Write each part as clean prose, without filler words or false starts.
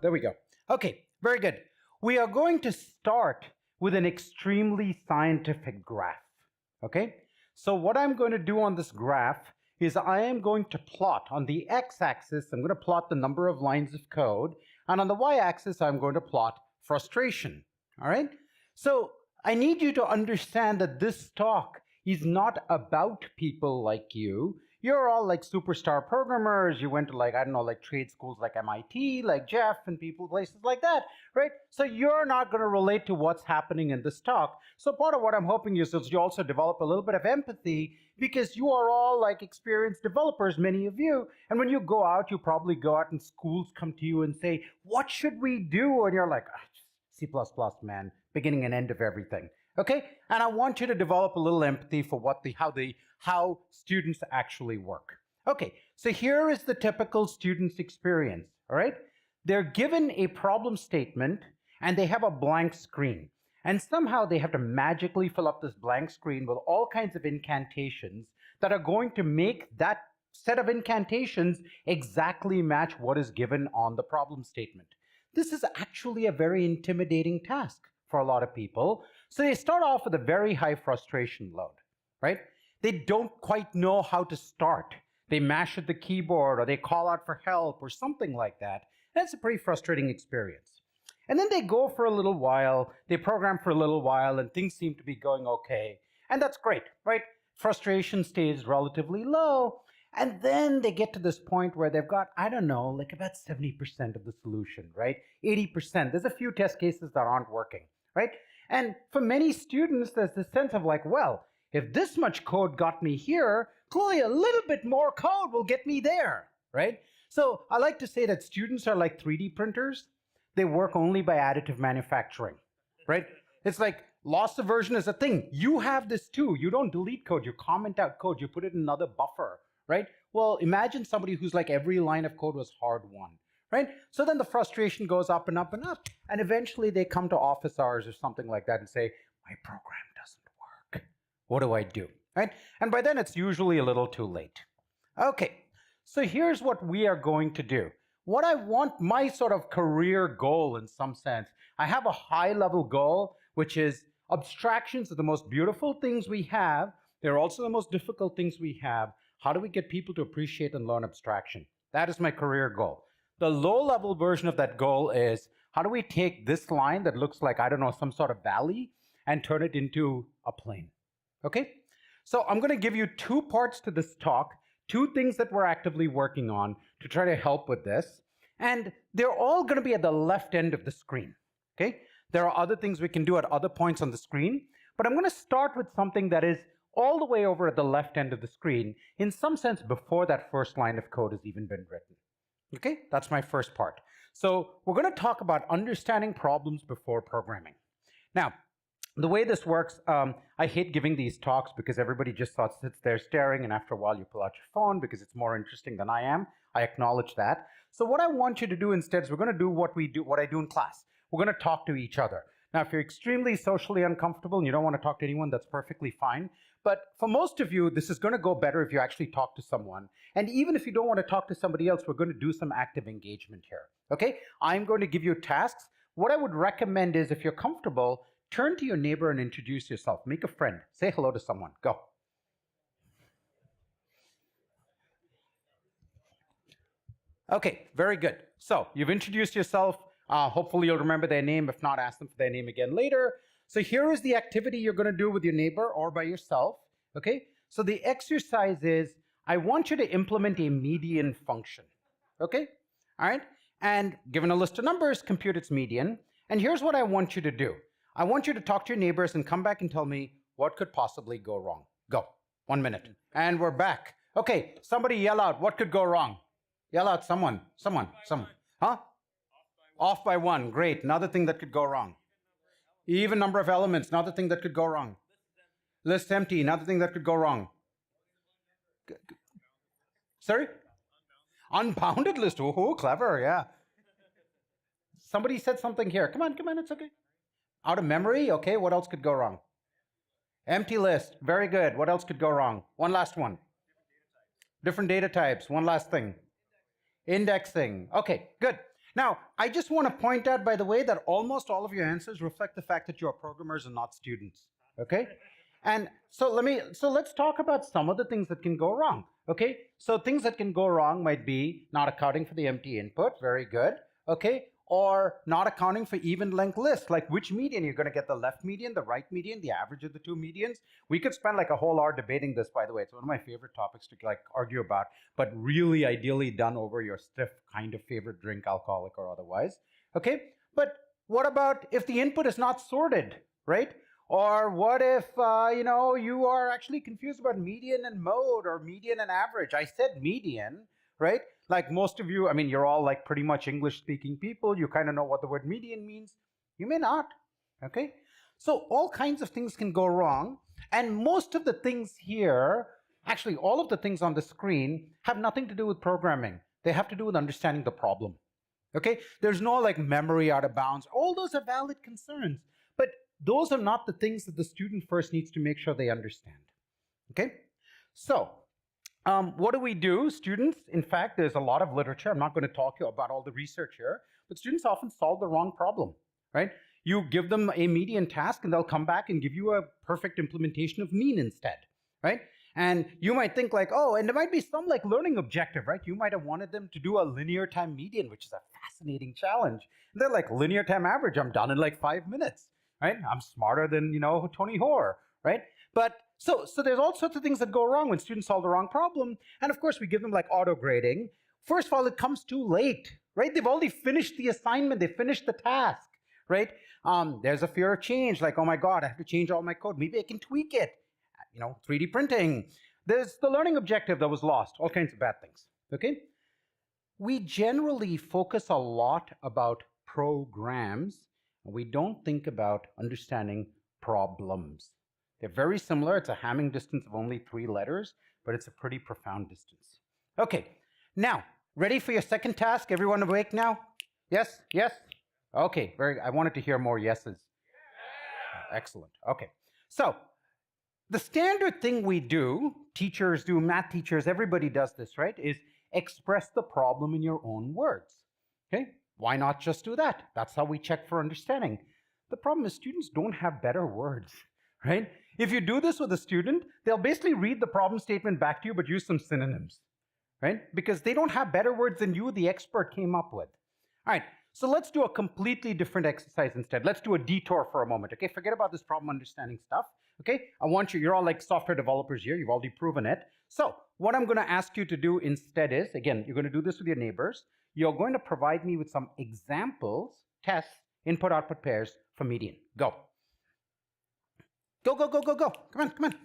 There we go. Okay, very good. We are going to start with an extremely scientific graph. Okay, so what I'm going to do on this graph is I am going to plot on the x-axis, I'm going to plot the number of lines of code, and on the y-axis, I'm going to plot frustration. All right, so I need you to understand that this talk is not about people like you. You're all like superstar programmers. You went to like, I don't know, like trade schools like MIT, like Jeff and people, places like that, right? So you're not going to relate to what's happening in this talk. So part of what I'm hoping is you also develop a little bit of empathy because you are all like experienced developers, many of you. And when you go out, you probably go out and schools come to you and say, what should we do? And you're like, C++, man, beginning and end of everything. Okay, and I want you to develop a little empathy for how students actually work. Okay, so here is the typical student's experience. All right, they're given a problem statement and they have a blank screen, and somehow they have to magically fill up this blank screen with all kinds of incantations that are going to make that set of incantations exactly match what is given on the problem statement. This is actually a very intimidating task for a lot of people. So they start off with a very high frustration load, right? They don't quite know how to start. They mash at the keyboard or they call out for help or something like that. That's a pretty frustrating experience. And then they go for a little while, they program for a little while, and things seem to be going okay. And that's great, right? Frustration stays relatively low. And then they get to this point where they've got, I don't know, like about 70% of the solution, right? 80%. There's a few test cases that aren't working, right? And for many students, there's this sense of like, well, if this much code got me here, clearly a little bit more code will get me there, right? So I like to say that students are like 3D printers. They work only by additive manufacturing, right? It's like loss aversion is a thing. You have this too. You don't delete code. You comment out code. You put it in another buffer, right? Well, imagine somebody who's like every line of code was hard won. Right? So then the frustration goes up and up and up, and eventually they come to office hours or something like that and say, my program doesn't work. What do I do? Right? And by then it's usually a little too late. Okay, so here's what we are going to do. What I want, my sort of career goal in some sense, I have a high-level goal, which is abstractions are the most beautiful things we have. They're also the most difficult things we have. How do we get people to appreciate and learn abstraction? That is my career goal. The low-level version of that goal is, how do we take this line that looks like, I don't know, some sort of valley and turn it into a plane? Okay? So I'm going to give you two parts to this talk, two things that we're actively working on to try to help with this. And they're all going to be at the left end of the screen. Okay? There are other things we can do at other points on the screen, but I'm going to start with something that is all the way over at the left end of the screen, in some sense before that first line of code has even been written. Okay, that's my first part. So we're going to talk about understanding problems before programming. Now, the way this works, I hate giving these talks because everybody just sits there staring, and after a while you pull out your phone because it's more interesting than I am. I acknowledge that. So what I want you to do instead is we're going to do what I do in class. We're going to talk to each other. Now, if you're extremely socially uncomfortable and you don't want to talk to anyone, that's perfectly fine. But for most of you, this is going to go better if you actually talk to someone. And even if you don't want to talk to somebody else, we're going to do some active engagement here. Okay? I'm going to give you tasks. What I would recommend is, if you're comfortable, turn to your neighbor and introduce yourself. Make a friend. Say hello to someone. Go. Okay, very good. So you've introduced yourself. Hopefully you'll remember their name. If not, ask them for their name again later. So here is the activity you're going to do with your neighbor or by yourself. Okay? So the exercise is, I want you to implement a median function. Okay? All right? And given a list of numbers, compute its median. And here's what I want you to do. I want you to talk to your neighbors and come back and tell me what could possibly go wrong. Go. 1 minute. And we're back. Okay, somebody yell out, what could go wrong? Yell out, someone. Huh? Off by one. Great. Another thing that could go wrong. Even number of elements. Another thing that could go wrong. List empty. Another thing that could go wrong. Sorry? Unbounded list. Oh, clever. Yeah. Somebody said something here. Come on. It's okay. Out of memory? Okay. What else could go wrong? Empty list. Very good. What else could go wrong? One last one. Different data types. One last thing. Indexing. Okay, good. Now, I just want to point out, by the way, that almost all of your answers reflect the fact that you're programmers and not students. Okay? And so let's talk about some of the things that can go wrong. Okay? So things that can go wrong might be not accounting for the empty input, very good. Okay? Or not accounting for even length lists, like which median you're going to get, the left median, the right median, the average of the two medians. We could spend like a whole hour debating this, by the way. It's one of my favorite topics to like argue about, but really ideally done over your stiff kind of favorite drink, alcoholic or otherwise. Okay? But what about if the input is not sorted, right? Or what if you are actually confused about median and mode or median and average? I said median, right? Like most of you, I mean, you're all like pretty much English speaking people. You kind of know what the word median means. You may not, okay? So all kinds of things can go wrong. And most of the things here, actually all of the things on the screen have nothing to do with programming. They have to do with understanding the problem, okay? There's no like memory out of bounds. All those are valid concerns, but those are not the things that the student first needs to make sure they understand, okay? So, what do we do? Students, in fact, there's a lot of literature. I'm not going to talk about all the research here, but students often solve the wrong problem, right? You give them a median task and they'll come back and give you a perfect implementation of mean instead, right? And you might think like, oh, and there might be some like learning objective, right? You might have wanted them to do a linear time median, which is a fascinating challenge. And they're like, linear time average, I'm done in like 5 minutes, right? I'm smarter than, Tony Hoare, right? But so there's all sorts of things that go wrong when students solve the wrong problem. And of course, we give them like auto grading. First of all, it comes too late, right? They've already finished the assignment. They finished the task, right? There's a fear of change, like, oh my God, I have to change all my code. Maybe I can tweak it. 3D printing. There's the learning objective that was lost, all kinds of bad things, okay? We generally focus a lot about programs. We don't think about understanding problems. They're very similar. It's a Hamming distance of only 3 letters, but it's a pretty profound distance. Okay, now, ready for your second task? Everyone awake now? Yes? Yes? Okay, I wanted to hear more yeses. Excellent. Okay, so the standard thing we do, teachers do, math teachers, everybody does this, right, is express the problem in your own words. Okay, why not just do that? That's how we check for understanding. The problem is students don't have better words, right? If you do this with a student, they'll basically read the problem statement back to you, but use some synonyms, right? Because they don't have better words than you, the expert, came up with. All right, so let's do a completely different exercise instead. Let's do a detour for a moment, okay? Forget about this problem understanding stuff, okay? I want you're all like software developers here. You've already proven it. So what I'm going to ask you to do instead is, again, you're going to do this with your neighbors. You're going to provide me with some examples, tests, input-output pairs for median. Go. Go, go, go, go, go. Come on, come on.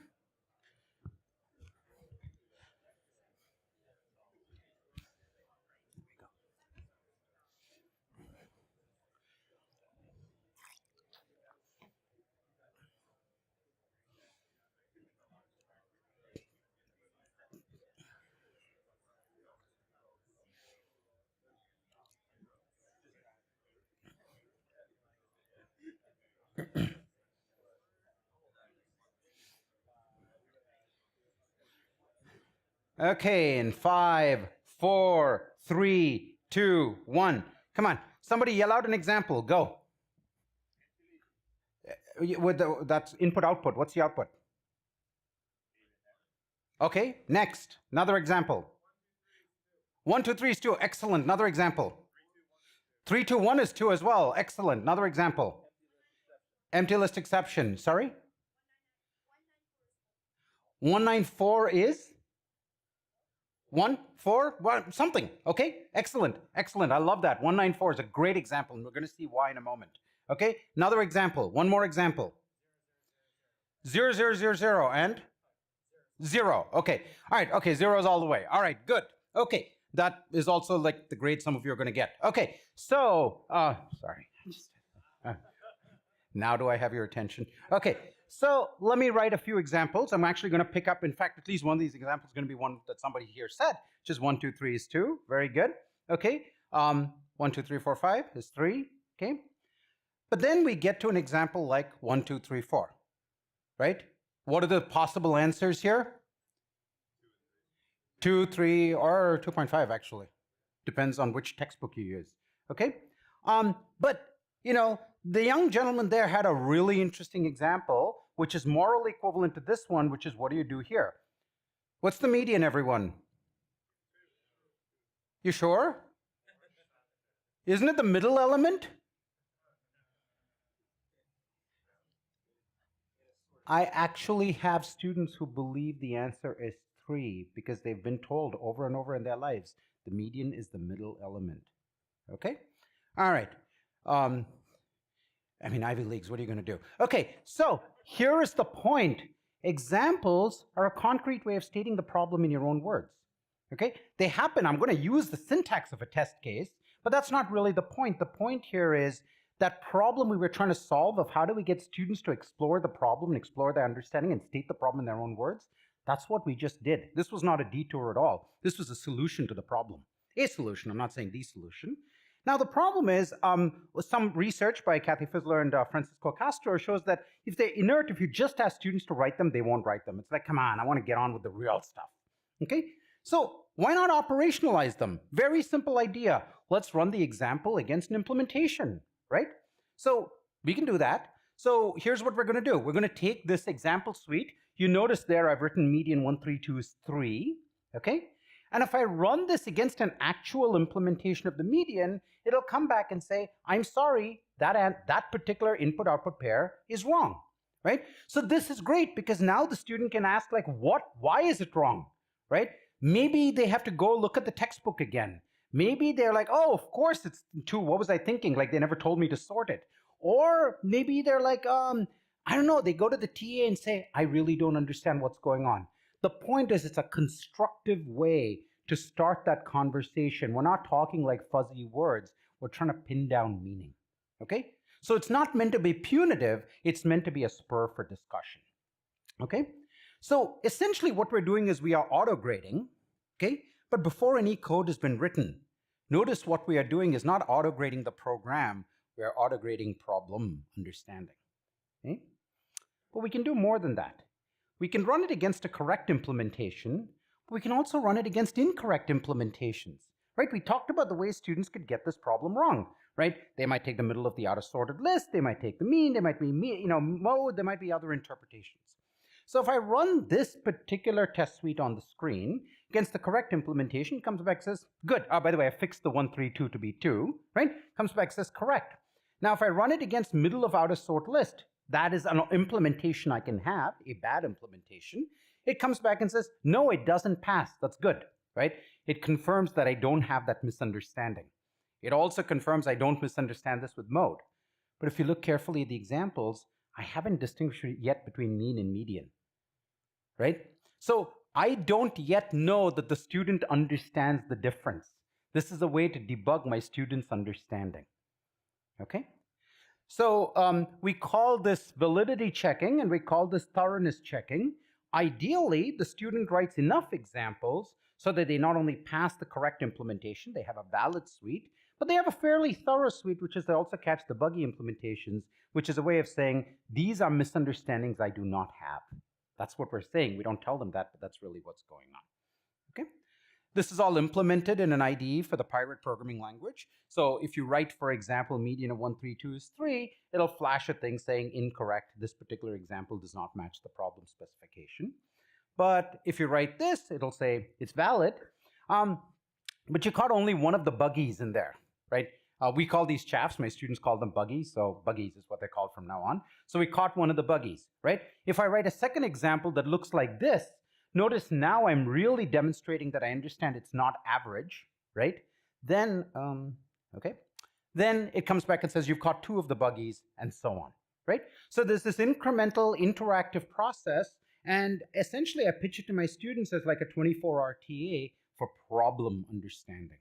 Okay, in 5, 4, 3, 2, 1. Come on, somebody yell out an example. Go. That's input output. What's the output? Okay, next. Another example. 1, 2, 3 is 2. Excellent. Another example. 3, 2, 1 is 2 as well. Excellent. Another example. Empty list exception. Sorry? 194 is? 1, 4, 1, something. Okay, excellent, excellent. I love that. 194 is a great example, and we're going to see why in a moment. Okay, another example. One more example. 0, 0, 0, 0, and 0. Okay, all right. Okay, 0 is all the way. All right, good. Okay, that is also like the grade some of you are going to get. Okay, so, sorry. Now do I have your attention? Okay. So let me write a few examples. I'm actually going to pick up, in fact, at least one of these examples is going to be one that somebody here said, which is 1, 2, 3 is 2. Very good. Okay. 1, 2, 3, 4, 5 is 3. Okay. But then we get to an example like 1, 2, 3, 4. Right? What are the possible answers here? 2, 3, or 2.5 actually. Depends on which textbook you use. Okay? But, the young gentleman there had a really interesting example, which is morally equivalent to this one, which is what do you do here? What's the median, everyone? You sure? Isn't it the middle element? I actually have students who believe the answer is 3 because they've been told over and over in their lives the median is the middle element. Okay? All right. Ivy Leagues, what are you going to do? Okay, so here is the point. Examples are a concrete way of stating the problem in your own words. Okay? They happen. I'm going to use the syntax of a test case, but that's not really the point. The point here is that problem we were trying to solve of how do we get students to explore the problem and explore their understanding and state the problem in their own words. That's what we just did. This was not a detour at all. This was a solution to the problem. A solution. I'm not saying the solution. Now, the problem is some research by Kathy Fizzler and Francisco Castro shows that if they're inert, if you just ask students to write them, they won't write them. It's like, come on, I want to get on with the real stuff. Okay? So why not operationalize them? Very simple idea. Let's run the example against an implementation, right? So we can do that. So here's what we're going to do. We're going to take this example suite. You notice there I've written median 132 is 3, okay? And if I run this against an actual implementation of the median, it'll come back and say, I'm sorry, that particular input-output pair is wrong, right? So this is great because now the student can ask, like, why is it wrong, right? Maybe they have to go look at the textbook again. Maybe they're like, oh, of course it's 2. What was I thinking? Like, they never told me to sort it. Or maybe they're like, I don't know, they go to the TA and say, I really don't understand what's going on. The point is it's a constructive way to start that conversation. We're not talking like fuzzy words. We're trying to pin down meaning, okay? So it's not meant to be punitive. It's meant to be a spur for discussion, okay? So essentially what we're doing is we are auto-grading, okay? But before any code has been written, notice what we are doing is not auto-grading the program. We are auto-grading problem understanding, okay? But we can do more than that. We can run it against a correct implementation, but we can also run it against incorrect implementations, right? We talked about the way students could get this problem wrong, right? They might take the middle of the out-of-sorted list, they might take the mean, they might be, mode, there might be other interpretations. So if I run this particular test suite on the screen against the correct implementation, it comes back and says, good. By the way, I fixed the 132 to be 2, right? Comes back and says, correct. Now, if I run it against middle of out-of-sort list, that is an implementation I can have, a bad implementation. It comes back and says, no, it doesn't pass. That's good, right? It confirms that I don't have that misunderstanding. It also confirms I don't misunderstand this with mode. But if you look carefully at the examples, I haven't distinguished yet between mean and median, right? So I don't yet know that the student understands the difference. This is a way to debug my student's understanding, okay? So we call this validity checking and we call this thoroughness checking. Ideally, the student writes enough examples so that they not only pass the correct implementation, they have a valid suite, but they have a fairly thorough suite, which is they also catch the buggy implementations, which is a way of saying, these are misunderstandings I do not have. That's what we're saying. We don't tell them that, but that's really what's going on, okay? This is all implemented in an IDE for the Pirate programming language. So if you write, for example, median of 132 is 3, it'll flash a thing saying incorrect. This particular example does not match the problem specification. But if you write this, it'll say it's valid. But you caught only one of the buggies in there, right? We call these chaffs, my students call them buggies, so buggies is what they're called from now on. So we caught one of the buggies, right? If I write a second example that looks like this, notice now I'm really demonstrating that I understand it's not average, right? Then, then it comes back and says you've caught 2 of the buggies and so on, right? So there's this incremental interactive process, and essentially I pitch it to my students as like a 24-hour TA for problem understanding,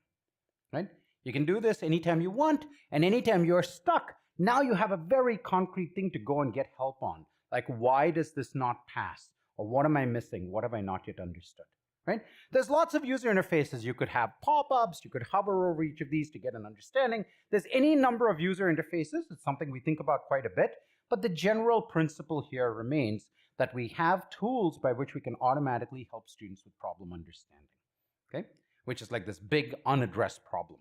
right? You can do this anytime you want, and anytime you're stuck, now you have a very concrete thing to go and get help on. Like, why does this not pass? Or what am I missing? What have I not yet understood, right? There's lots of user interfaces. You could have pop-ups. You could hover over each of these to get an understanding. There's any number of user interfaces. It's something we think about quite a bit. But the general principle here remains that we have tools by which we can automatically help students with problem understanding, okay? Which is like this big unaddressed problem.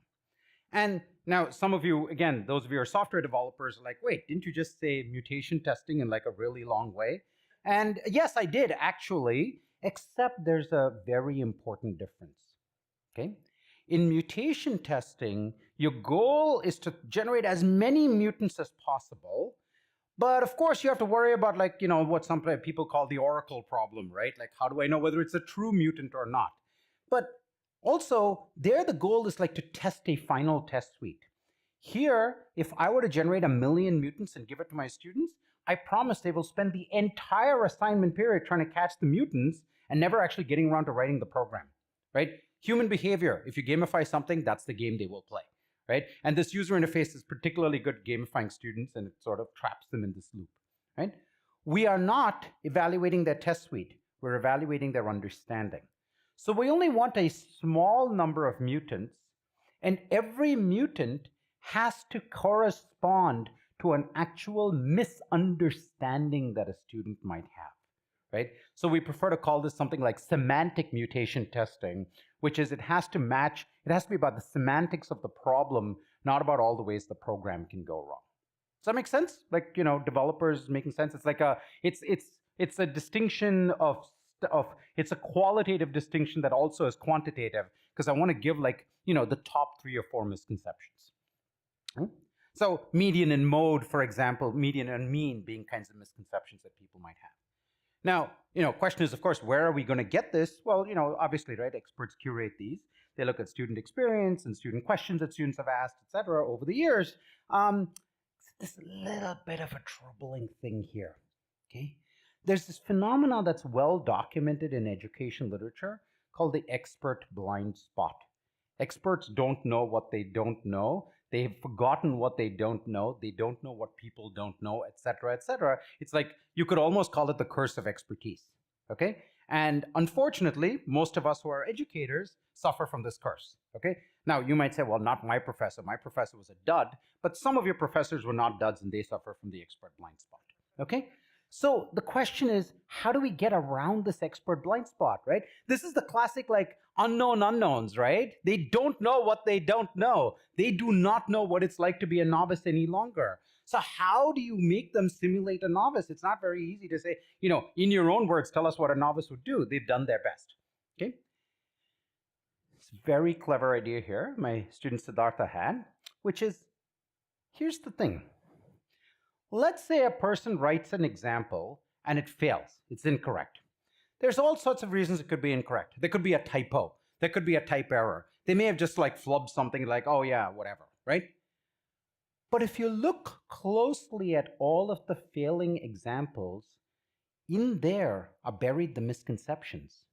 And now some of you, again, those of you who are software developers are like, wait, didn't you just say mutation testing in like a really long way? And yes, I did actually, except there's a very important difference. Okay? In mutation testing, your goal is to generate as many mutants as possible. But of course, you have to worry about, like, what some people call the oracle problem, right? Like, how do I know whether it's a true mutant or not? But also, there the goal is like to test a final test suite. Here, if I were to generate 1,000,000 mutants and give it to my students, I promise they will spend the entire assignment period trying to catch the mutants and never actually getting around to writing the program, right? Human behavior, if you gamify something, that's the game they will play, right? And this user interface is particularly good at gamifying students, and it sort of traps them in this loop, right? We are not evaluating their test suite. We're evaluating their understanding. So we only want a small number of mutants, and every mutant has to correspond to an actual misunderstanding that a student might have, right? So we prefer to call this something like semantic mutation testing, which is it has to be about the semantics of the problem, not about all the ways the program can go wrong. Does that make sense? Like, developers making sense? It's like it's a distinction it's a qualitative distinction that also is quantitative, because I want to give the top 3 or 4 misconceptions. So median and mode, for example, median and mean being kinds of misconceptions that people might have. Now, question is, of course, where are we going to get this? Well, obviously, right, experts curate these. They look at student experience and student questions that students have asked, et cetera, over the years. This little bit of a troubling thing here, okay? There's this phenomenon that's well documented in education literature called the expert blind spot. Experts don't know what they don't know. They've forgotten what they don't know. They don't know what people don't know, et cetera, et cetera. It's like you could almost call it the curse of expertise, okay? And unfortunately, most of us who are educators suffer from this curse, okay? Now, you might say, well, not my professor. My professor was a dud, but some of your professors were not duds and they suffer from the expert blind spot, okay? So the question is, how do we get around this expert blind spot, right? This is the classic, unknown unknowns, right? They don't know what they don't know. They do not know what it's like to be a novice any longer. So how do you make them simulate a novice? It's not very easy to say, in your own words, tell us what a novice would do. They've done their best, okay? It's a very clever idea here my student Siddhartha had, which is, here's the thing. Let's say a person writes an example and it fails. It's incorrect. There's all sorts of reasons it could be incorrect. There could be a typo. There could be a type error. They may have just flubbed something like, oh yeah, whatever, right? But if you look closely at all of the failing examples, in there are buried the misconceptions.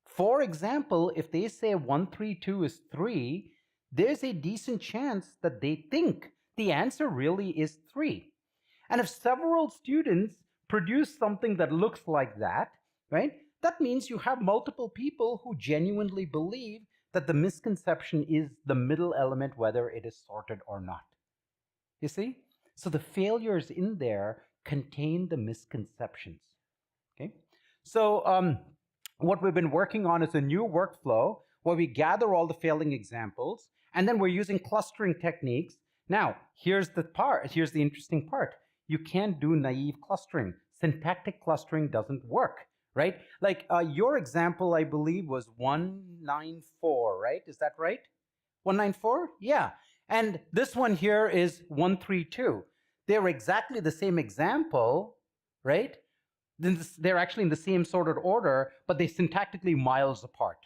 For example, if they say 132 is 3, there's a decent chance that they think the answer really is 3. And if several students produce something that looks like that, right, that means you have multiple people who genuinely believe that the misconception is the middle element, whether it is sorted or not. You see? So the failures in there contain the misconceptions. Okay? So what we've been working on is a new workflow where we gather all the failing examples, and then we're using clustering techniques. Now, here's the interesting part. You can't do naive clustering. Syntactic clustering doesn't work, right? Your example, I believe, was 194, right? Is that right? 194? Yeah. And this one here is 132. They're exactly the same example, right? They're actually in the same sorted order, but they syntactically miles apart,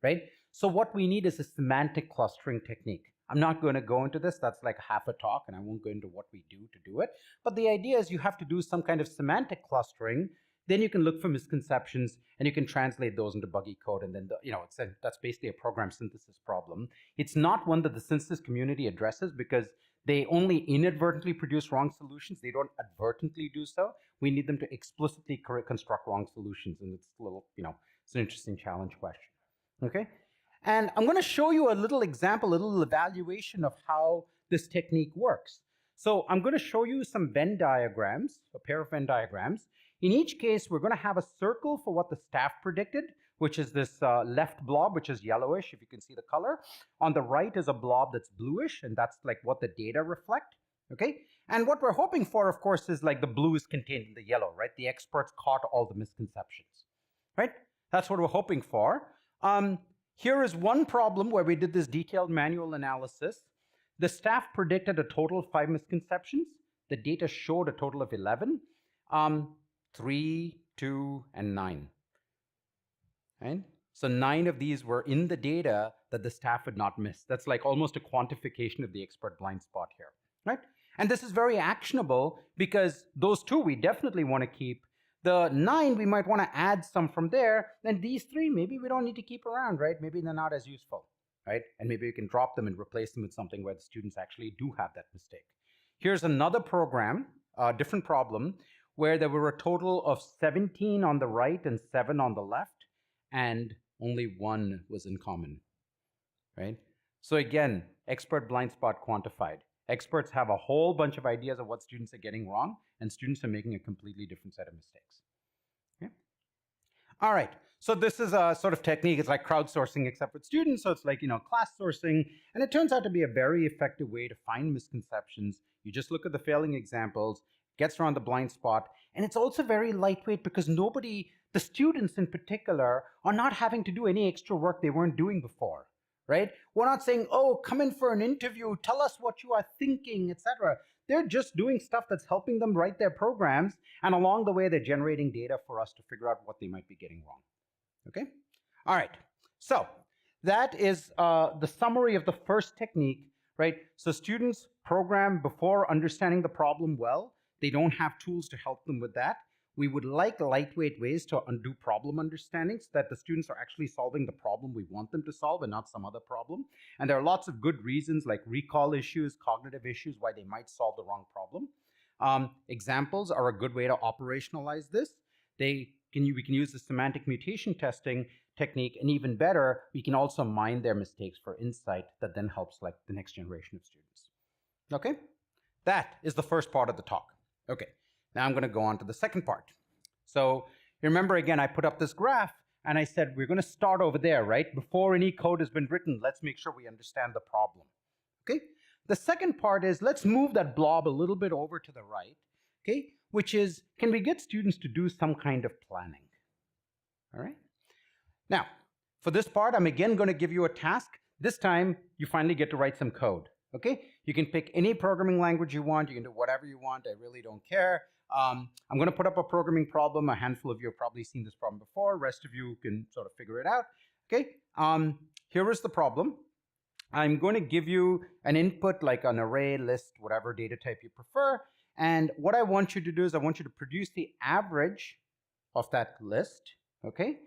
right? So what we need is a semantic clustering technique. I'm not going to go into this. That's like half a talk, and I won't go into what we do to do it. But the idea is you have to do some kind of semantic clustering. Then you can look for misconceptions, and you can translate those into buggy code. And then, that's basically a program synthesis problem. It's not one that the synthesis community addresses because they only inadvertently produce wrong solutions. They don't advertently do so. We need them to explicitly construct wrong solutions. And it's a little, it's an interesting challenge question. Okay? And I'm going to show you a little example, a little evaluation of how this technique works. So I'm going to show you some Venn diagrams, a pair of Venn diagrams. In each case, we're going to have a circle for what the staff predicted, which is this left blob, which is yellowish, if you can see the color. On the right is a blob that's bluish, and that's like what the data reflect, okay? And what we're hoping for, of course, is like the blue is contained in the yellow, right? The experts caught all the misconceptions, right? That's what we're hoping for. Here is one problem where we did this detailed manual analysis. The staff predicted a total of 5 misconceptions. The data showed a total of 11, 3, 2, and 9. Right? So 9 of these were in the data that the staff had not missed. That's like almost a quantification of the expert blind spot here, right? And this is very actionable because those 2 we definitely want to keep. The 9 we might want to add some from there. And these 3 maybe we don't need to keep around, right? Maybe they're not as useful, right? And maybe you can drop them and replace them with something where the students actually do have that mistake. Here's another program, a different problem, where there were a total of 17 on the right and 7 on the left, and only 1 was in common, right? So again, expert blind spot quantified. Experts have a whole bunch of ideas of what students are getting wrong, and students are making a completely different set of mistakes. Okay? All right, so this is a sort of technique. It's like crowdsourcing except with students, so it's like, class sourcing, and it turns out to be a very effective way to find misconceptions. You just look at the failing examples, gets around the blind spot, and it's also very lightweight because the students in particular, are not having to do any extra work they weren't doing before, right? We're not saying, oh, come in for an interview, tell us what you are thinking, etc. They're just doing stuff that's helping them write their programs, and along the way, they're generating data for us to figure out what they might be getting wrong, okay? All right, so that is the summary of the first technique, right? So students program before understanding the problem well. They don't have tools to help them with that. We would like lightweight ways to undo problem understanding so that the students are actually solving the problem we want them to solve and not some other problem. And there are lots of good reasons like recall issues, cognitive issues, why they might solve the wrong problem. Examples are a good way to operationalize this. We can use the semantic mutation testing technique, and even better, we can also mine their mistakes for insight that then helps like the next generation of students. Okay, that is the first part of the talk. Okay, now I'm going to go on to the second part. So remember again, I put up this graph and I said we're going to start over there, right? Before any code has been written, let's make sure we understand the problem. Okay, the second part is let's move that blob a little bit over to the right, okay, which is can we get students to do some kind of planning? All right. Now, for this part, I'm again going to give you a task. This time, you finally get to write some code. Okay, you can pick any programming language you want. You can do whatever you want. I really don't care. I'm going to put up a programming problem. A handful of you have probably seen this problem before. Rest of you can sort of figure it out. Okay, here is the problem. I'm going to give you an input like an array, list, whatever data type you prefer. And what I want you to do is I want you to produce the average of that list. Okay,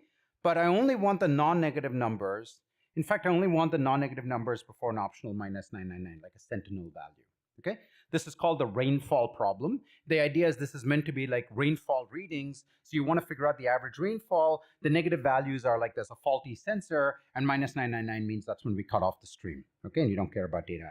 but I only want the non-negative numbers. In fact, I only want the non-negative numbers before an optional -999, like a sentinel value, okay? This is called the rainfall problem. The idea is this is meant to be like rainfall readings. So you want to figure out the average rainfall. The negative values are like there's a faulty sensor, and -999 means that's when we cut off the stream, okay? And you don't care about data.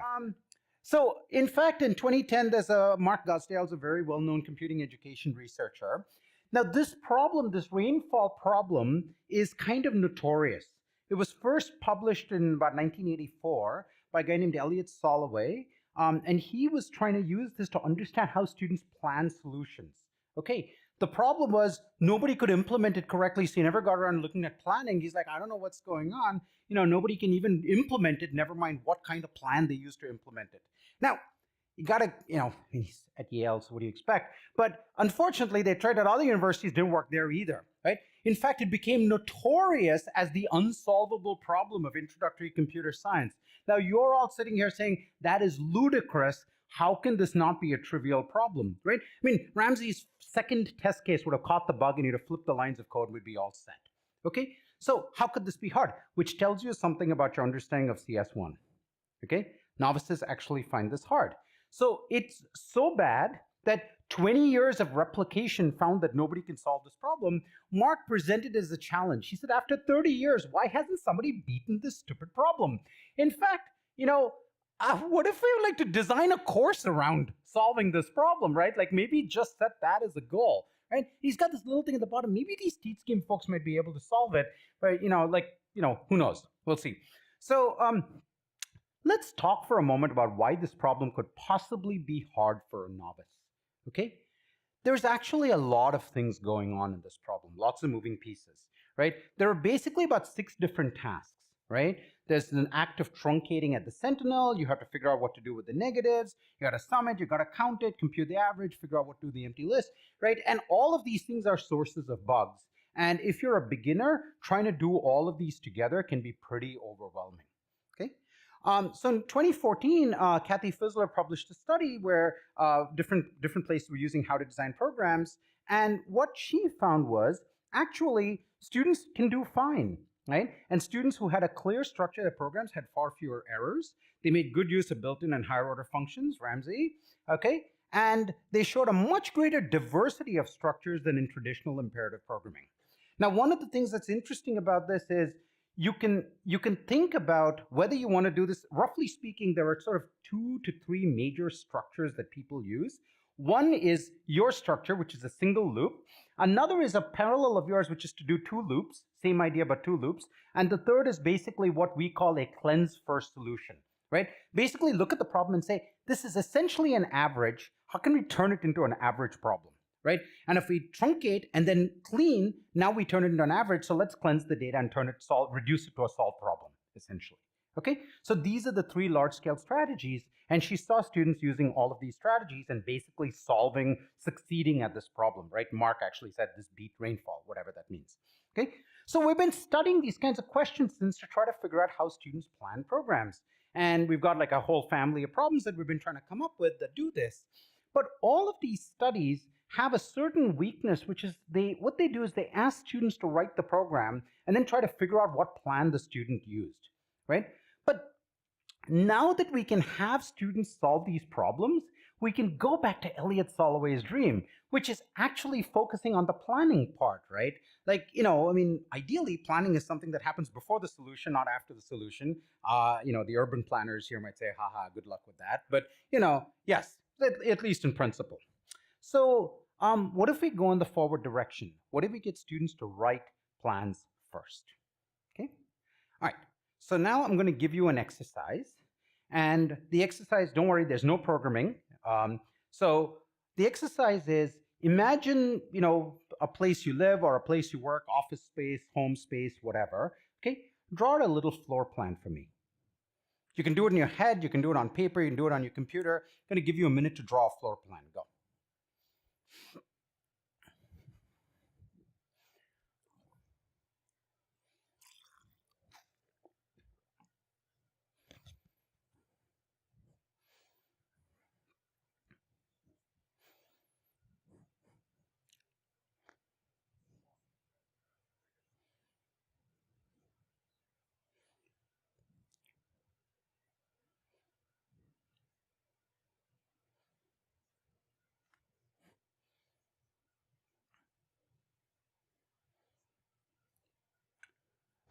So in fact, in 2010, there's Mark Gosdale's a very well-known computing education researcher. Now this problem, this rainfall problem, is kind of notorious. It was first published in about 1984 by a guy named Elliot Soloway, and he was trying to use this to understand how students plan solutions. Okay, the problem was nobody could implement it correctly, so he never got around looking at planning. He's like, I don't know what's going on. Nobody can even implement it, never mind what kind of plan they use to implement it. Now, you gotta, he's at Yale, so what do you expect? But unfortunately, they tried at other universities, didn't work there either, right? In fact, it became notorious as the unsolvable problem of introductory computer science. Now, you're all sitting here saying, that is ludicrous. How can this not be a trivial problem, right? I mean, Ramsey's second test case would have caught the bug and you'd have flipped the lines of code and we'd be all set, okay? So how could this be hard? Which tells you something about your understanding of CS1, okay? Novices actually find this hard. So it's so bad that 20 years of replication found that nobody can solve this problem. Mark presented it as a challenge. He said, after 30 years, why hasn't somebody beaten this stupid problem? In fact, what if we like to design a course around solving this problem, right? Like maybe just set that as a goal, right? He's got this little thing at the bottom. Maybe these teach scheme folks might be able to solve it, but who knows? We'll see. So let's talk for a moment about why this problem could possibly be hard for a novice. Okay, there's actually a lot of things going on in this problem, lots of moving pieces, right? There are basically about 6 different tasks, right? There's an act of truncating at the sentinel. You have to figure out what to do with the negatives. You got to sum it, you got to count it, compute the average, figure out what to do with the empty list, right? And all of these things are sources of bugs. And if you're a beginner, trying to do all of these together can be pretty overwhelming. Okay. So in 2014, Kathy Fizzler published a study where different places were using how to design programs. And what she found was actually students can do fine, right? And students who had a clear structure of their programs had far fewer errors. They made good use of built-in and higher order functions, Ramsey, okay? And they showed a much greater diversity of structures than in traditional imperative programming. Now, one of the things that's interesting about this is you can think about whether you want to do this. Roughly speaking, there are sort of 2 to 3 major structures that people use. One is your structure, which is a single loop. Another is a parallel of yours, which is to do 2 loops, same idea, but 2 loops. And the third is basically what we call a cleanse first solution, right? Basically look at the problem and say, this is essentially an average. How can we turn it into an average problem? Right? And if we truncate and then clean, now we turn it into an average. So let's cleanse the data and reduce it to a solved problem, essentially. Okay, so these are the 3 large-scale strategies, and she saw students using all of these strategies and basically succeeding at this problem, right? Mark actually said this beat rainfall, whatever that means. Okay, so we've been studying these kinds of questions since to try to figure out how students plan programs. And we've got like a whole family of problems that we've been trying to come up with that do this. But all of these studies have a certain weakness, which is what they do is they ask students to write the program and then try to figure out what plan the student used, right? But now that we can have students solve these problems, we can go back to Elliot Soloway's dream, which is actually focusing on the planning part, right? Like, ideally planning is something that happens before the solution, not after the solution. The urban planners here might say, haha, good luck with that. But, yes, at least in principle. So what if we go in the forward direction? What if we get students to write plans first? Okay. All right. So now I'm going to give you an exercise. And the exercise, don't worry, there's no programming. So the exercise is imagine, a place you live or a place you work, office space, home space, whatever. Okay. Draw a little floor plan for me. You can do it in your head. You can do it on paper. You can do it on your computer. I'm going to give you a minute to draw a floor plan. Go.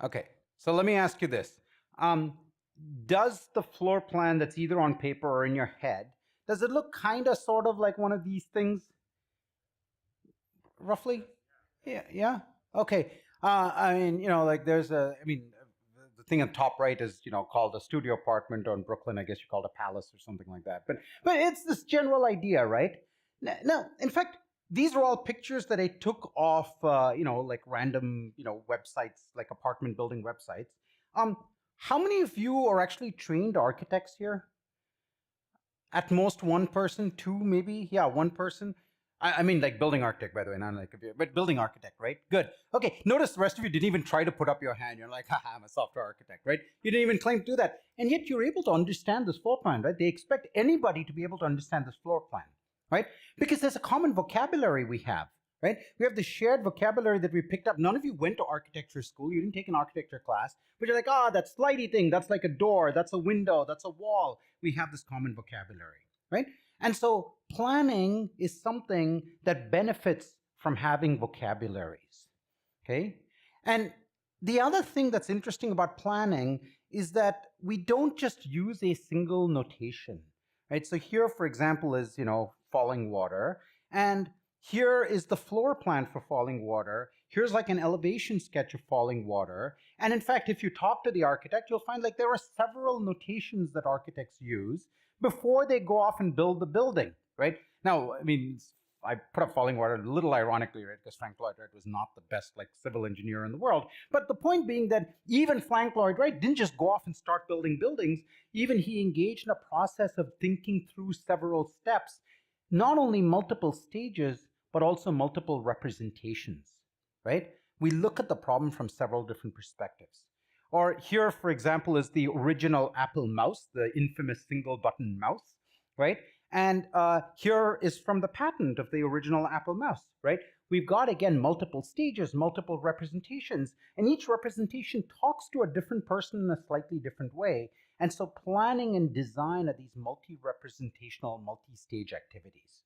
Okay, so let me ask you this. Does the floor plan that's either on paper or in your head, does it look kind of sort of like one of these things? Roughly? Yeah? Okay. There's the thing on top right is, called a studio apartment, or in Brooklyn, I guess you call it a palace or something like that. But it's this general idea, right? Now, in fact, these are all pictures that I took off, like random, websites, like apartment building websites. How many of you are actually trained architects here? At most 1 person, 2 maybe? Yeah, 1 person. I mean, like building architect, by the way, not like computer, but building architect, right? Good. Okay, notice the rest of you didn't even try to put up your hand. You're like, haha, I'm a software architect, right? You didn't even claim to do that. And yet you're able to understand this floor plan, right? They expect anybody to be able to understand this floor plan, right? Because there's a common vocabulary we have, right? We have the shared vocabulary that we picked up. None of you went to architecture school. You didn't take an architecture class, but you're like, that slidey thing, that's like a door, that's a window, that's a wall. We have this common vocabulary, right? And so planning is something that benefits from having vocabularies, okay? And the other thing that's interesting about planning is that we don't just use a single notation, right? So here, for example, is, falling water. And Here is the floor plan for falling water. Here's like an elevation sketch of falling water. And in fact, if you talk to the architect, you'll find like there are several notations that architects use before they go off and build the building, right? Now, I mean, I put up falling water a little ironically, right? Because Frank Lloyd Wright was not the best like civil engineer in the world. But the point being that even Frank Lloyd Wright didn't just go off and start building buildings. Even he engaged in a process of thinking through several steps, not only multiple stages, but also multiple representations, right? We look at the problem from several different perspectives. Or here, for example, is the original Apple mouse, the infamous single button mouse, right? And here is from the patent of the original Apple mouse, right? We've got, again, multiple stages, multiple representations, and each representation talks to a different person in a slightly different way. And so planning and design are these multi-representational, multi-stage activities.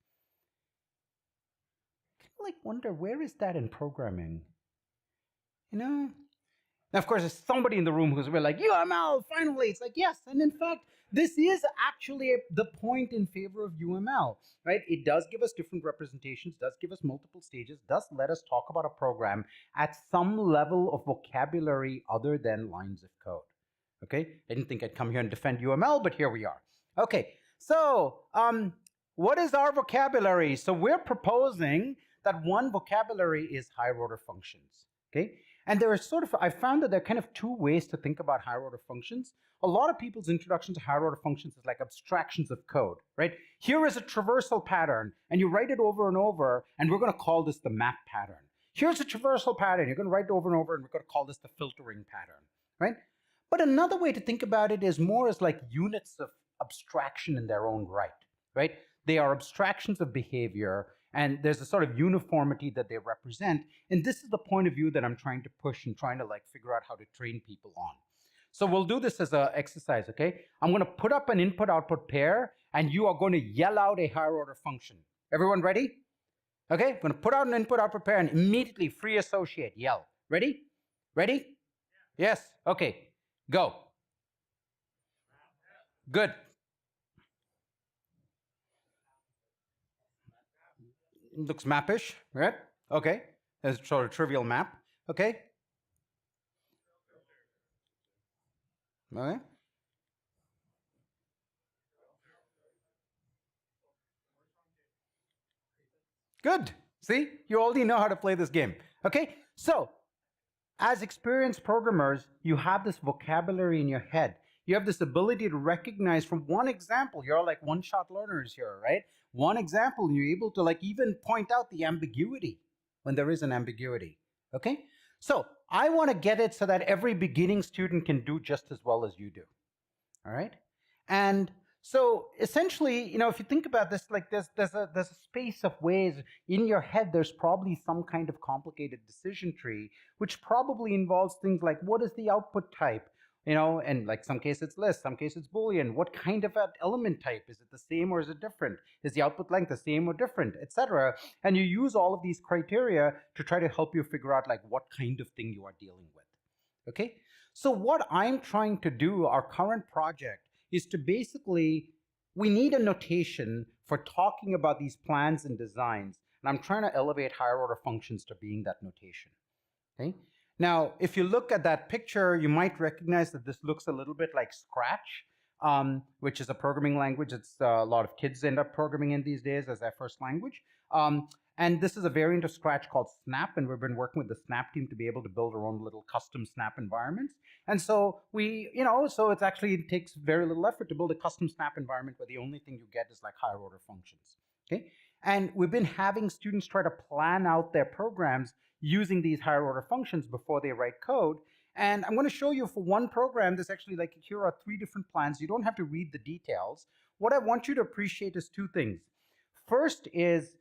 Like wonder, where is that in programming? You know? Now, of course, there's somebody in the room who's like, UML, finally. It's like, yes. And in fact, this is actually the point in favor of UML, right? It does give us different representations, does give us multiple stages, does let us talk about a program at some level of vocabulary other than lines of code. Okay? I didn't think I'd come here and defend UML, but here we are. Okay, so what is our vocabulary? So we're proposing that one vocabulary is higher order functions, okay? And there are I found that there are kind of two ways to think about higher order functions. A lot of people's introduction to higher order functions is like abstractions of code, right? Here is a traversal pattern, and you write it over and over, and we're gonna call this the map pattern. Here's a traversal pattern, you're gonna write it over and over, and we're gonna call this the filtering pattern, right? But another way to think about it is more as like units of abstraction in their own right? They are abstractions of behavior, and there's a sort of uniformity that they represent. And this is the point of view that I'm trying to push and trying to like figure out how to train people on. So we'll do this as an exercise, okay? I'm going to put up an input-output pair, and you are going to yell out a higher order function. Everyone ready? Okay, I'm going to put out an input-output pair and immediately free associate, yell. Ready? Ready? Yeah. Yes, okay, go. Good. Looks mappish, right? Okay, that's sort of trivial map. Okay. Okay. Good. See, you already know how to play this game. Okay, so as experienced programmers, you have this vocabulary in your head. You have this ability to recognize from one example. You're like one-shot learners here, right? One example, you're able to like even point out the ambiguity when there is an ambiguity, okay? So I want to get it so that every beginning student can do just as well as you do, all right? And so essentially, if you think about this, like there's a space of ways in your head. There's probably some kind of complicated decision tree, which probably involves things like what is the output type, and like some cases it's list, some cases it's Boolean. What kind of an element type? Is it the same or is it different? Is the output length the same or different, etc.? And you use all of these criteria to try to help you figure out like what kind of thing you are dealing with. Okay, so what I'm trying to do, our current project, is to basically, we need a notation for talking about these plans and designs, and I'm trying to elevate higher order functions to being that notation. Okay. Now, if you look at that picture, you might recognize that this looks a little bit like Scratch, which is a programming language that a lot of kids end up programming in these days as their first language. And this is a variant of Scratch called Snap, and we've been working with the Snap team to be able to build our own little custom Snap environments. And so so it takes very little effort to build a custom Snap environment where the only thing you get is like higher order functions, okay? And we've been having students try to plan out their programs using these higher order functions before they write code. And I'm going to show you for one program, there's actually like, here are 3 different plans. You don't have to read the details. What I want you to appreciate is 2 things. First is,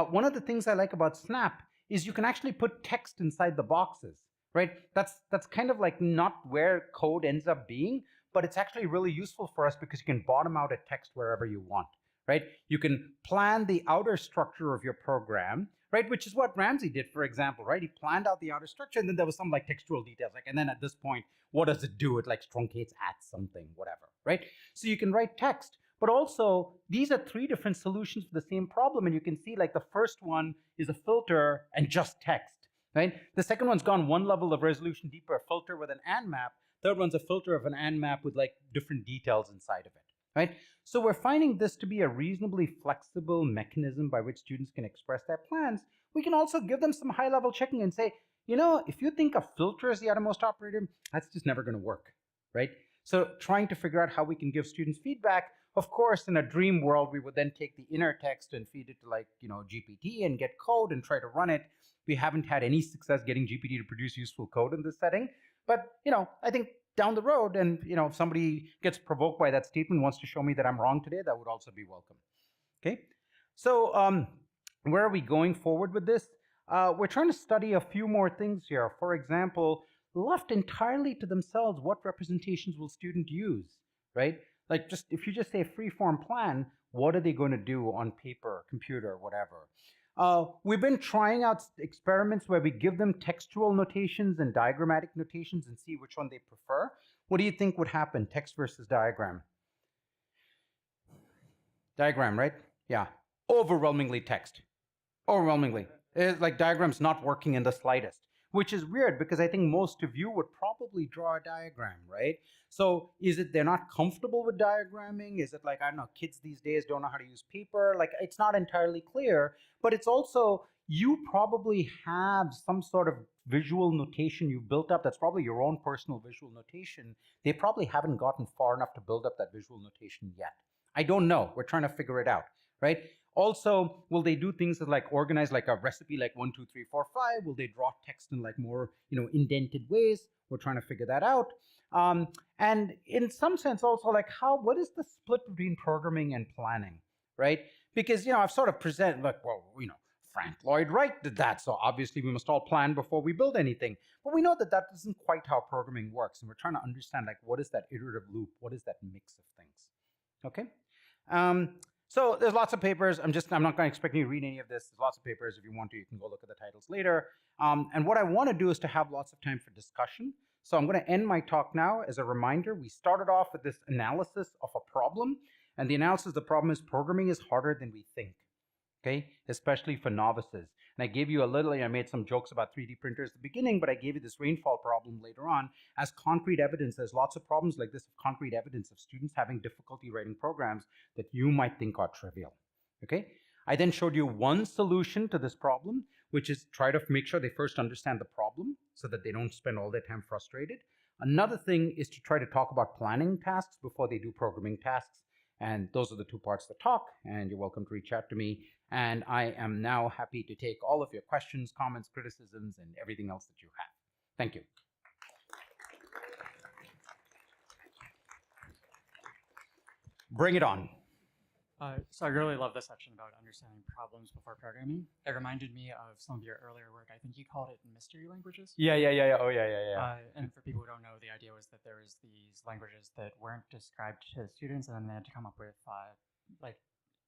one of the things I like about Snap is you can actually put text inside the boxes, right? That's kind of like not where code ends up being, but it's actually really useful for us because you can bottom out a text wherever you want, right? You can plan the outer structure of your program, right? Which is what Ramsey did, for example, right? He planned out the outer structure, and then there was some like textual details, like, and then at this point, what does it do? It like truncates at something, whatever, right? So you can write text. But also, these are 3 different solutions for the same problem. And you can see like the first one is a filter and just text, right? The second one's gone 1 level of resolution deeper, a filter with an and map. Third one's a filter of an and map with like different details inside of it, right? So we're finding this to be a reasonably flexible mechanism by which students can express their plans. We can also give them some high-level checking and say, you know, if you think a filter is the outermost operator, that's just never going to work, right? So trying to figure out how we can give students feedback. Of course, in a dream world, we would then take the inner text and feed it to like, you know, GPT and get code and try to run it. We haven't had any success getting GPT to produce useful code in this setting. But, you know, I think down the road, and, you know, if somebody gets provoked by that statement, wants to show me that I'm wrong today, that would also be welcome. Okay. So where are we going forward with this? We're trying to study a few more things here. For example, left entirely to themselves, what representations will students use, right? Like just if you just say free-form plan, what are they going to do on paper, computer, whatever? We've been trying out experiments where we give them textual notations and diagrammatic notations and see which one they prefer. What do you think would happen, text versus diagram? Diagram, right? Yeah, overwhelmingly text. Overwhelmingly. It's like diagram's not working in the slightest, which is weird because I think most of you would probably draw a diagram, right? So is it they're not comfortable with diagramming? Is it like, I don't know, kids these days don't know how to use paper? Like, it's not entirely clear, but it's also, you probably have some sort of visual notation you built up that's probably your own personal visual notation. They probably haven't gotten far enough to build up that visual notation yet. I don't know. We're trying to figure it out, right? Also, will they do things that like organize like a recipe like 1, 2, 3, 4, 5? Will they draw text in like more, you know, indented ways? We're trying to figure that out. And in some sense also like what is the split between programming and planning, right? Because, you know, I've sort of presented like, well, you know, Frank Lloyd Wright did that, so obviously we must all plan before we build anything. But we know that that isn't quite how programming works, and we're trying to understand like what is that iterative loop? What is that mix of things? Okay. So there's lots of papers. I'm not going to expect you to read any of this. There's lots of papers. If you want to, you can go look at the titles later. And what I want to do is to have lots of time for discussion. So I'm going to end my talk now. As a reminder, we started off with this analysis of a problem. And the analysis of the problem is programming is harder than we think, okay? Especially for novices. And I gave you I made some jokes about 3D printers at the beginning, but I gave you this rainfall problem later on as concrete evidence. There's lots of problems like this of concrete evidence of students having difficulty writing programs that you might think are trivial, okay? I then showed you one solution to this problem, which is try to make sure they first understand the problem so that they don't spend all their time frustrated. Another thing is to try to talk about planning tasks before they do programming tasks. And those are the 2 parts of the talk, and you're welcome to reach out to me. And I am now happy to take all of your questions, comments, criticisms, and everything else that you have. Thank you. Bring it on. So I really love the section about understanding problems before programming. It reminded me of some of your earlier work. I think you called it mystery languages. Yeah. Oh, yeah. And for people who don't know, the idea was that there was these languages that weren't described to students, and then they had to come up with like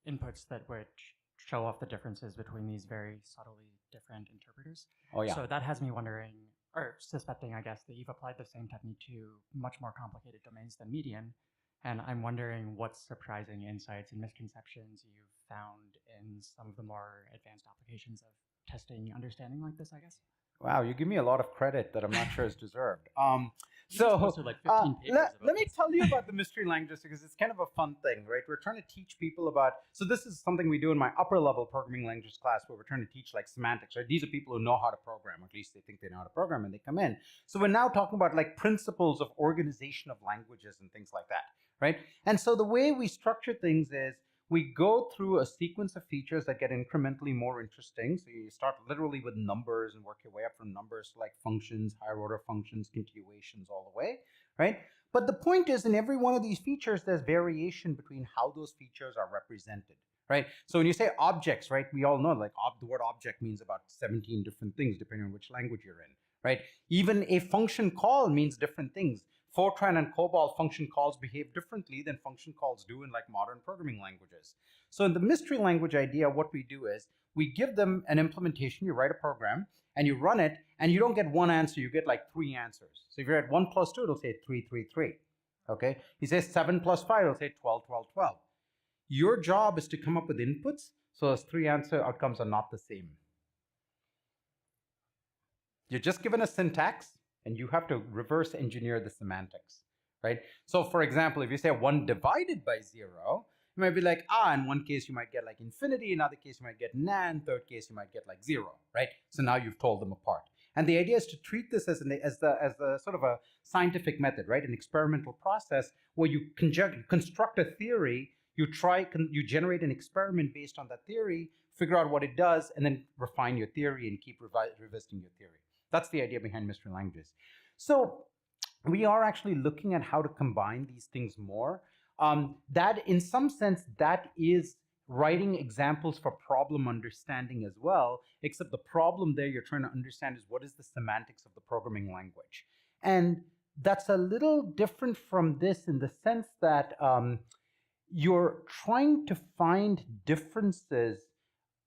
inputs that would show off the differences between these very subtly different interpreters. Oh, yeah. So that has me wondering, or suspecting, I guess, that you've applied the same technique to much more complicated domains than median. And I'm wondering what surprising insights and misconceptions you've found in some of the more advanced applications of testing understanding like this, I guess. Wow, you give me a lot of credit that I'm not sure is deserved. Like 15 papers let me tell you about the mystery languages because it's kind of a fun thing, right? We're trying to teach people about, so this is something we do in my upper level programming languages class where we're trying to teach like semantics, right? These are people who know how to program, or at least they think they know how to program and they come in. So we're now talking about like principles of organization of languages and things like that, right? And so the way we structure things is we go through a sequence of features that get incrementally more interesting. So you start literally with numbers and work your way up from numbers to like functions, higher order functions, continuations, all the way, right? But the point is in every one of these features, there's variation between how those features are represented, right? So when you say objects, right, we all know like the word object means about 17 different things depending on which language you're in, right? Even a function call means different things. Fortran and COBOL function calls behave differently than function calls do in like modern programming languages. So in the mystery language idea, what we do is we give them an implementation, you write a program, and you run it, and you don't get one answer, you get like 3 answers. So if you're at 1 plus 2, it'll say 3, 3, 3. Okay? He says 7 plus 5, it'll say 12, 12, 12. Your job is to come up with inputs so those three answer outcomes are not the same. You're just given a syntax and you have to reverse engineer the semantics, right? So for example, if you say 1 divided by 0, you might be like, in one case you might get like infinity, in another case you might get nan, third case you might get like 0, right? So now you've told them apart. And the idea is to treat this as the sort of a scientific method, right? An experimental process where you construct a theory, you generate an experiment based on that theory, figure out what it does, and then refine your theory and keep revisiting your theory. That's the idea behind mystery languages. So we are actually looking at how to combine these things more. That, in some sense, that is writing examples for problem understanding as well, except the problem there you're trying to understand is what is the semantics of the programming language. And that's a little different from this in the sense that you're trying to find differences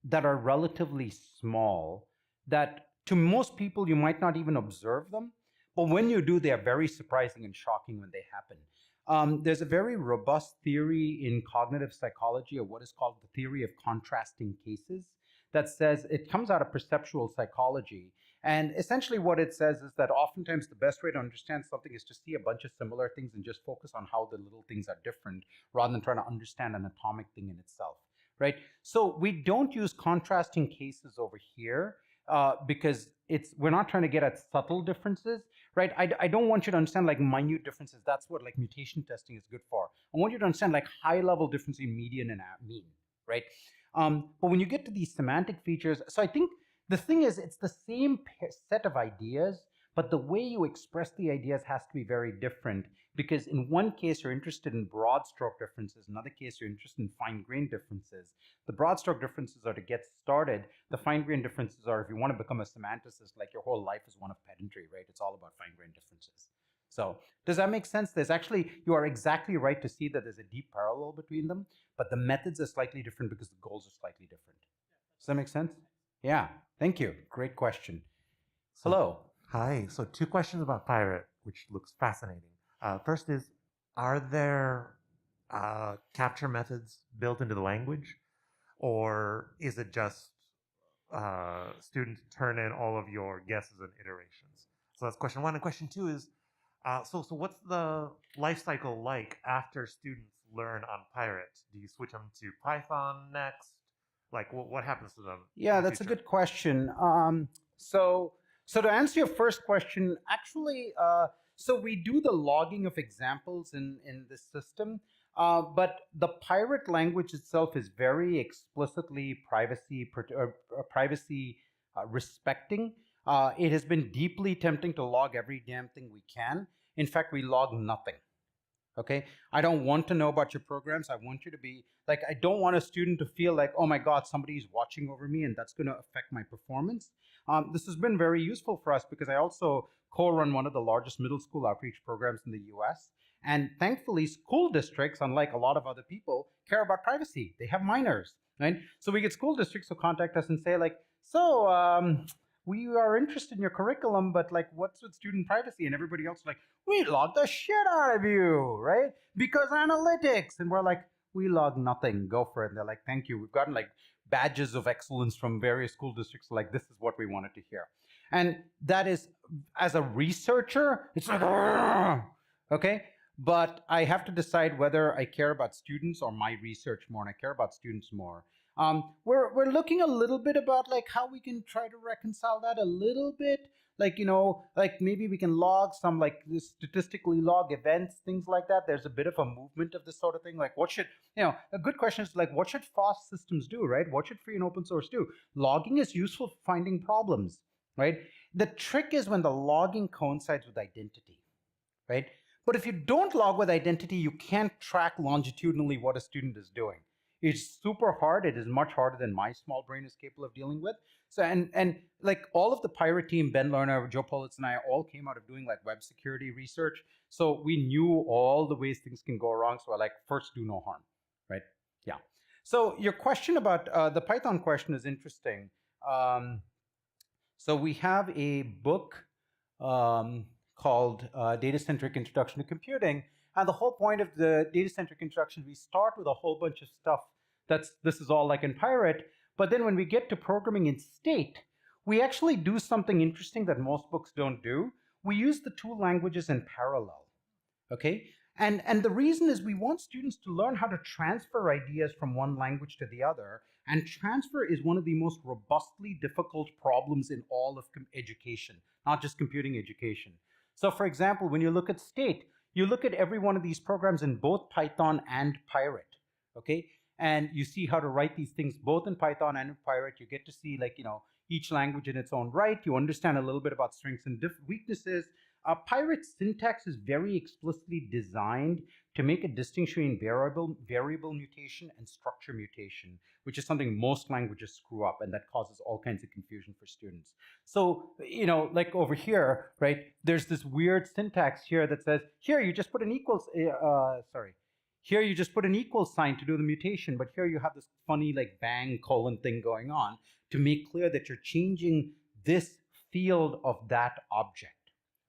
that are relatively small, that to most people you might not even observe them, but when you do, they are very surprising and shocking when they happen. There's a very robust theory in cognitive psychology of what is called the theory of contrasting cases that says it comes out of perceptual psychology. And essentially what it says is that oftentimes the best way to understand something is to see a bunch of similar things and just focus on how the little things are different rather than trying to understand an atomic thing in itself, right? So we don't use contrasting cases over here because we're not trying to get at subtle differences, right? I don't want you to understand like minute differences. That's what like mutation testing is good for. I want you to understand like high level difference in median and mean, right? But when you get to these semantic features, so I think the thing is it's the same set of ideas, but the way you express the ideas has to be very different, because in one case you're interested in broad stroke differences, in another case you're interested in fine grained differences. The broad stroke differences are to get started. The fine grained differences are if you want to become a semanticist, like your whole life is one of pedantry, right? It's all about fine grained differences. So does that make sense? You are exactly right to see that there's a deep parallel between them, but the methods are slightly different because the goals are slightly different. Does that make sense? Yeah, thank you. Great question. Hello. Hi. So 2 questions about Pirate, which looks fascinating. First is, are there capture methods built into the language, or is it just students turn in all of your guesses and iterations? So that's question 1. And question 2 is, so what's the life cycle like after students learn on Pirate? Do you switch them to Python next? Like, what happens to them? Yeah, that's a good question. So to answer your first question, actually, so we do the logging of examples in this system, but the Pirate language itself is very explicitly privacy respecting. It has been deeply tempting to log every damn thing we can. In fact, we log nothing. Okay, I don't want to know about your programs. I want you to be like, I don't want a student to feel like, oh my God, somebody's watching over me and that's going to affect my performance. This has been very useful for us because I also co-run one of the largest middle school outreach programs in the US. And thankfully, school districts, unlike a lot of other people, care about privacy. They have minors, right? So we get school districts who contact us and say like, so we are interested in your curriculum, but like, what's with student privacy? And everybody else is like, we log the shit out of you, right? Because analytics. And we're like, we log nothing, go for it. And they're like, thank you. We've gotten like badges of excellence from various school districts. Like, this is what we wanted to hear. And that is, as a researcher, it's like, okay? But I have to decide whether I care about students or my research more, and I care about students more. We're looking a little bit about like how we can try to reconcile that a little bit. Like, like maybe we can log some like statistically log events, things like that. There's a bit of a movement of this sort of thing. Like what should, a good question is like, what should FOSS systems do, right? What should free and open source do? Logging is useful for finding problems, right? The trick is when the logging coincides with identity, right? But if you don't log with identity, you can't track longitudinally what a student is doing. It's super hard. It is much harder than my small brain is capable of dealing with. So, and like all of the Pirate team, Ben Lerner, Joe Politz, and I all came out of doing like web security research. So we knew all the ways things can go wrong. So we're like, first, do no harm, right? Yeah. So your question about the Python question is interesting. So we have a book called Data-Centric Introduction to Computing, And the whole point of the data-centric instruction, we start with a whole bunch of stuff this is all like in Pirate, but then when we get to programming in state, we actually do something interesting that most books don't do. We use the two languages in parallel, okay? And the reason is we want students to learn how to transfer ideas from one language to the other, and transfer is one of the most robustly difficult problems in all of education, not just computing education. So for example, when you look at state, you look at every one of these programs in both Python and Pirate, okay? And you see how to write these things both in Python and in Pirate. You get to see, like, each language in its own right. You understand a little bit about strengths and weaknesses. Pirate's syntax is very explicitly designed to make a distinction between variable mutation and structure mutation, which is something most languages screw up, and that causes all kinds of confusion for students. So, like over here, right, there's this weird syntax here that says, here you just put an equals, here you just put an equals sign to do the mutation, but here you have this funny like bang colon thing going on to make clear that you're changing this field of that object,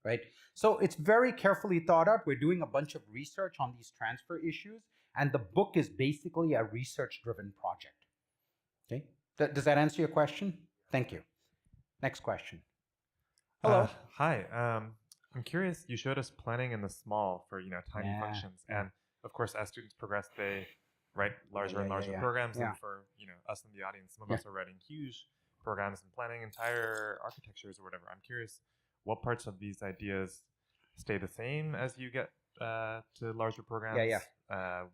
right? So it's very carefully thought out. We're doing a bunch of research on these transfer issues, and the book is basically a research-driven project. Okay, does that answer your question? Thank you. Next question. Hello. Hi. I'm curious. You showed us planning in the small for tiny functions, and of course, as students progress, they write larger and larger programs. And for us in the audience, some of us are writing huge programs and planning entire architectures or whatever. I'm curious, what parts of these ideas stay the same as you get to larger programs?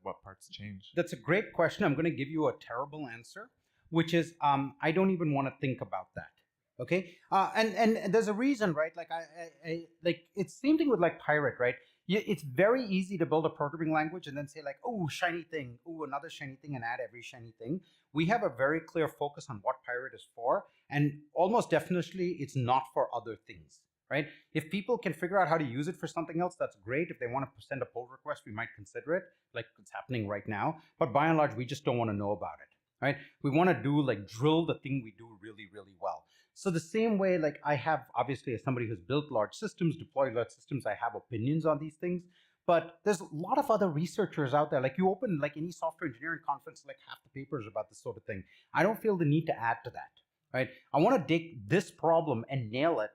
What parts change? That's a great question. I'm going to give you a terrible answer, which is I don't even want to think about that. Okay, and there's a reason, right? Like I like it's same thing with like Pirate, right? It's very easy to build a programming language and then say like, oh, shiny thing, oh, another shiny thing, and add every shiny thing. We have a very clear focus on what Pirate is for, and almost definitely it's not for other things, right? If people can figure out how to use it for something else, that's great. If they want to send a pull request, we might consider it, like it's happening right now. But by and large, we just don't want to know about it, right? We want to do like drill the thing we do really, really well. So the same way, like I have, obviously, as somebody who's built large systems, deployed large systems, I have opinions on these things. But there's a lot of other researchers out there. Like you open like any software engineering conference, like half the papers about this sort of thing. I don't feel the need to add to that, right? I want to take this problem and nail it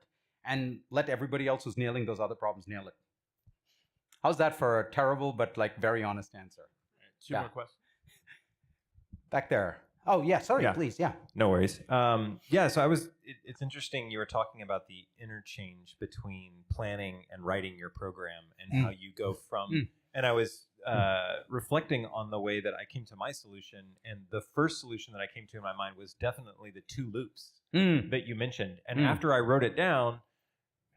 and let everybody else who's nailing those other problems nail it. How's that for a terrible but like very honest answer? Two more questions. Back there. Oh, yeah, sorry, please, No worries. So it's interesting you were talking about the interchange between planning and writing your program and how you go from, and I was reflecting on the way that I came to my solution, and the first solution that I came to in my mind was definitely the two loops that you mentioned. And after I wrote it down,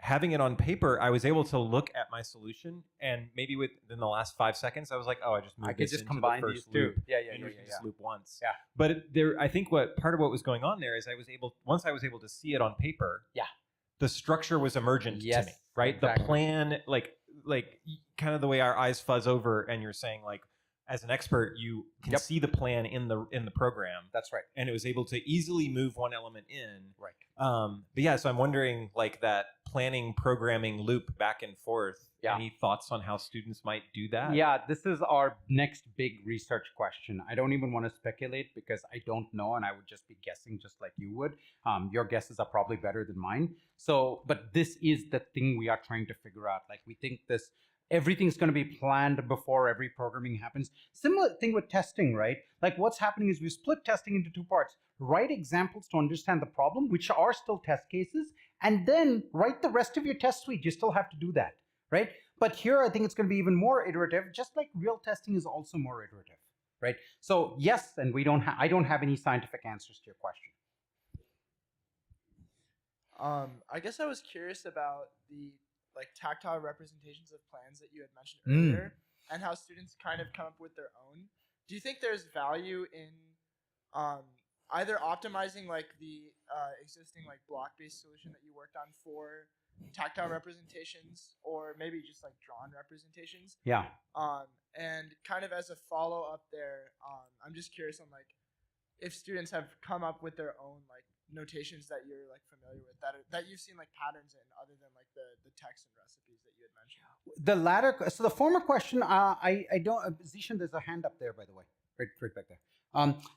having it on paper, I was able to look at my solution, and maybe within the last 5 seconds, I was like, "Oh, I just moved this into the first loop. Just loop once." Yeah. But I think part of what was going on there is once I was able to see it on paper. Yeah. The structure was emergent to me, right? Exactly. The plan, like kind of the way our eyes fuzz over, and you're saying like, as an expert, you can see the plan in the program. That's right. And it was able to easily move one element in. Right. So I'm wondering, like, that planning programming loop back and forth. Yeah. Any thoughts on how students might do that? Yeah, this is our next big research question. I don't even want to speculate because I don't know, and I would just be guessing just like you would. Your guesses are probably better than mine. So, but this is the thing we are trying to figure out. Like, we think everything's going to be planned before every programming happens. Similar thing with testing, right? Like what's happening is we split testing into two parts. Write examples to understand the problem, which are still test cases, and then write the rest of your test suite. You still have to do that, right? But here, I think it's going to be even more iterative, just like real testing is also more iterative, right? So yes, and I don't have any scientific answers to your question. I guess I was curious about the tactile representations of plans that you had mentioned earlier, and how students kind of come up with their own. Do you think there's value in either optimizing the existing block-based solution that you worked on for tactile representations, or maybe just drawn representations? Yeah. And kind of as a follow-up there, I'm just curious on if students have come up with their own notations that you're like familiar with that you've seen like patterns in other than like the text and recipes that you had mentioned? The latter, so the former question, I don't, Zishan, there's a hand up there, by the way, right back there.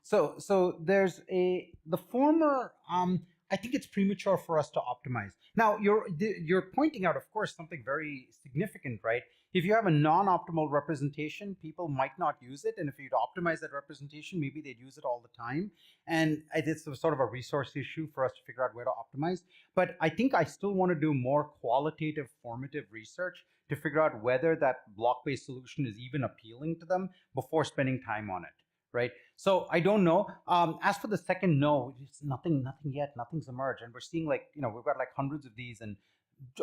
So there's the former, I think it's premature for us to optimize. Now, you're pointing out, of course, something very significant, right? If you have a non-optimal representation, people might not use it. And if you'd optimize that representation, maybe they'd use it all the time. And it's sort of a resource issue for us to figure out where to optimize. But I think I still want to do more qualitative, formative research to figure out whether that block-based solution is even appealing to them before spending time on it, right? So I don't know. As for the second no, it's nothing yet. Nothing's emerged. And we're seeing like, we've got like hundreds of these, and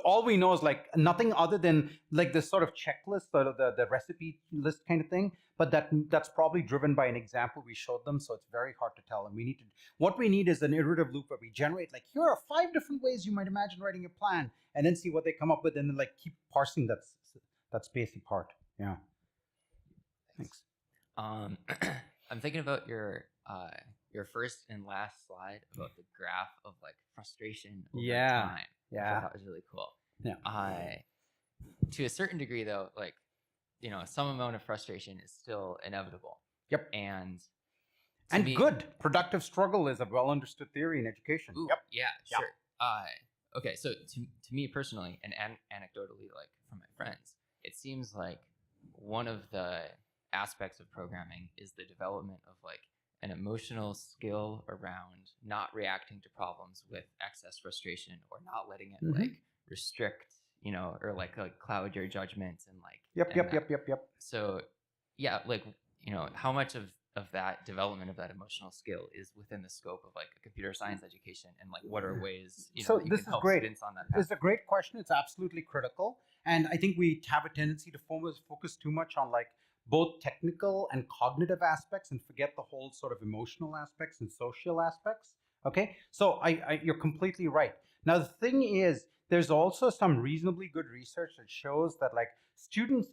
all we know is like nothing other than like this sort of checklist, the recipe list kind of thing. But that's probably driven by an example we showed them. So it's very hard to tell. And what we need is an iterative loop where we generate like, here are 5 different ways you might imagine writing a plan, and then see what they come up with, and then like keep parsing that space apart. Yeah. Thanks. I'm thinking about your first and last slide about the graph of like frustration over time. Yeah. I thought was really cool. Yeah. To a certain degree though, like, some amount of frustration is still inevitable. Yep. And good productive struggle is a well understood theory in education. Ooh, yep. Yeah, sure. Okay, so to me personally, and anecdotally, like from my friends, it seems like one of the aspects of programming is the development of like an emotional skill around not reacting to problems with excess frustration, or not letting it like restrict, or like cloud your judgment and like. Yep. So yeah, like, how much of that development of that emotional skill is within the scope of like a computer science education, and like what are ways so that you this can is help great. students on that path? It's a great question. It's absolutely critical, and I think we have a tendency to focus too much on like both technical and cognitive aspects and forget the whole sort of emotional aspects and social aspects. Okay, so you're completely right. Now the thing is, there's also some reasonably good research that shows that like students,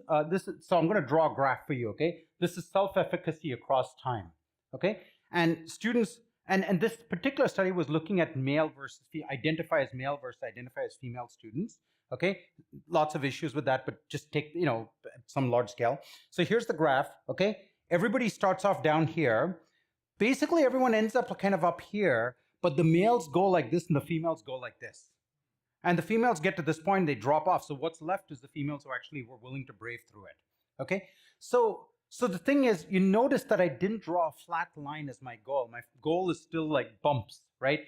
so I'm going to draw a graph for you. Okay, this is self-efficacy across time. Okay, and students, and this particular study was looking at male versus identify as male versus identify as female students. Okay, lots of issues with that, but just take, some large scale. So here's the graph. Okay, everybody starts off down here. Basically, everyone ends up kind of up here, but the males go like this and the females go like this. And the females get to this point, they drop off. So what's left is the females who actually were willing to brave through it. Okay, so the thing is, you notice that I didn't draw a flat line as my goal. My goal is still like bumps, right?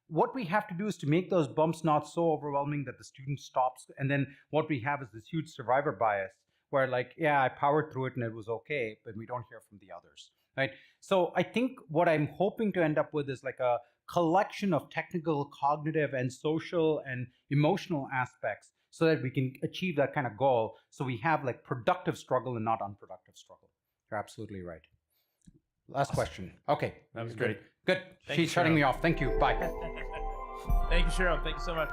What we have to do is to make those bumps not so overwhelming that the student stops. And then what we have is this huge survivor bias where like, yeah, I powered through it and it was okay, but we don't hear from the others, right? So I think what I'm hoping to end up with is like a collection of technical, cognitive, and social and emotional aspects so that we can achieve that kind of goal. So we have like productive struggle and not unproductive struggle. You're absolutely right. Last question. Okay. That was great. Good. Thank She's you, shutting Shriram. me off. Thank you. Bye. Thank you, Shriram. Thank you so much.